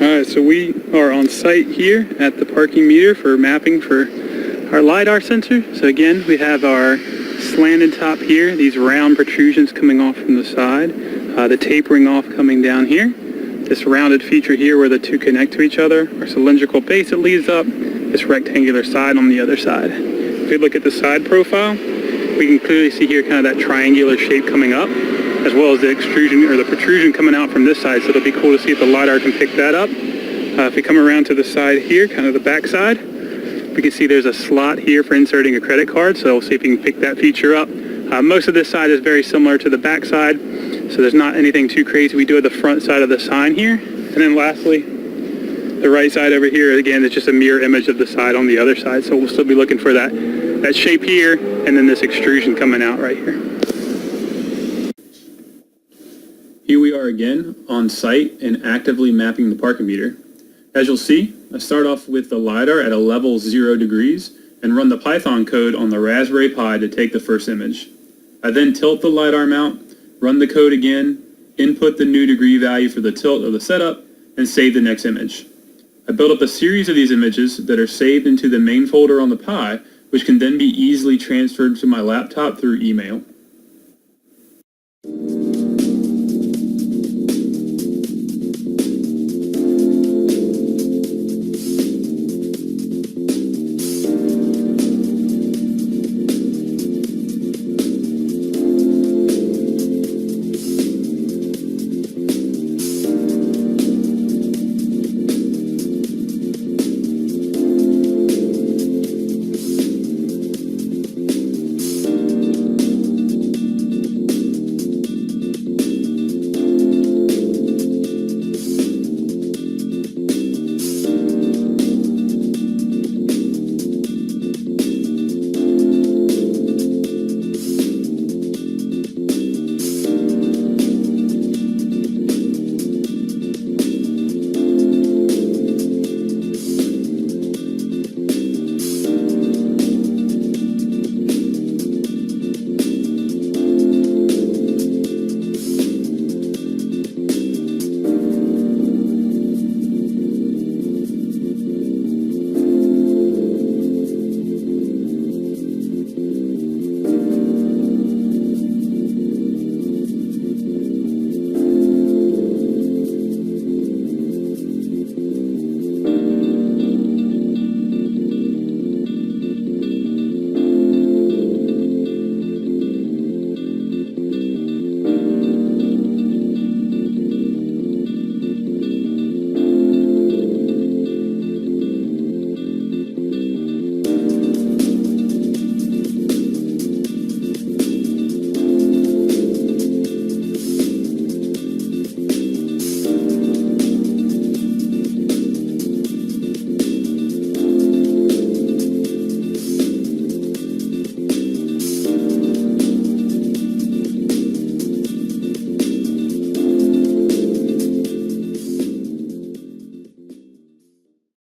Alright, so we are on site here at the parking meter for mapping for our LiDAR sensor. So again, we have our slanted top here, these round protrusions coming off from the side, the tapering off coming down here, this rounded feature here where the two connect to each other, our cylindrical base that leads up, this rectangular side on the other side. If we look at the side profile, we can clearly see here kind of that triangular shape coming up, as well as the extrusion or the protrusion coming out from this side. So it'll be cool to see if the LiDAR can pick that up. If we come around to the side here, kind of the back side, we can see there's a slot here for inserting a credit card. So we'll see if we can pick that feature up. Most of this side is very similar to the back side, so there's not anything too crazy. We do have the front side of the sign here. And then lastly, the right side over here, again, it's just a mirror image of the side on the other side. So we'll still be looking for that shape here, and then this extrusion coming out right here. Here we are again on site and actively mapping the parking meter. As you'll see, I start off with the LiDAR at a level 0 degrees and run the Python code on the Raspberry Pi to take the first image. I then tilt the LiDAR mount, run the code again, input the new degree value for the tilt of the setup, and save the next image. I build up a series of these images that are saved into the main folder on the Pi, which can then be easily transferred to my laptop through email.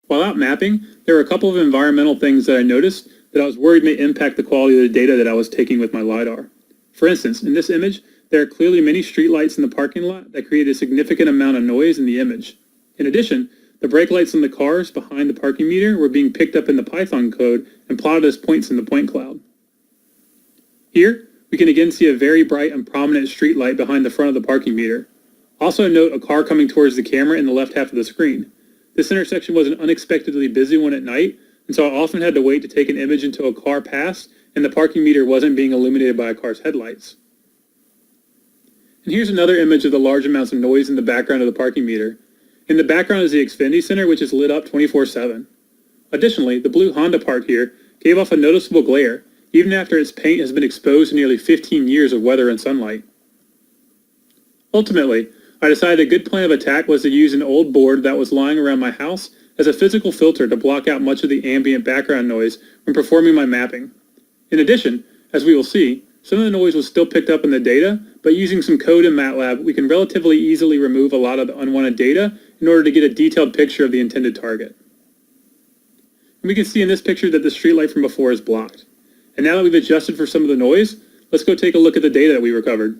While out mapping, there were a couple of environmental things that I noticed that I was worried may impact the quality of the data that I was taking with my LiDAR. For instance, in this image, there are clearly many streetlights in the parking lot that create a significant amount of noise in the image. In addition, the brake lights on the cars behind the parking meter were being picked up in the Python code and plotted as points in the point cloud. Here, we can again see a very bright and prominent streetlight behind the front of the parking meter. Also note a car coming towards the camera in the left half of the screen. This intersection was an unexpectedly busy one at night, and so I often had to wait to take an image until a car passed and the parking meter wasn't being illuminated by a car's headlights. And here's another image of the large amounts of noise in the background of the parking meter. In the background is the Xfinity Center, which is lit up 24/7. Additionally, the blue Honda part here gave off a noticeable glare, even after its paint has been exposed to nearly 15 years of weather and sunlight. Ultimately, I decided a good plan of attack was to use an old board that was lying around my house as a physical filter to block out much of the ambient background noise when performing my mapping. In addition, as we will see, some of the noise was still picked up in the data, but using some code in MATLAB, we can relatively easily remove a lot of the unwanted data in order to get a detailed picture of the intended target. And we can see in this picture that the streetlight from before is blocked. And now that we've adjusted for some of the noise, let's go take a look at the data that we recovered.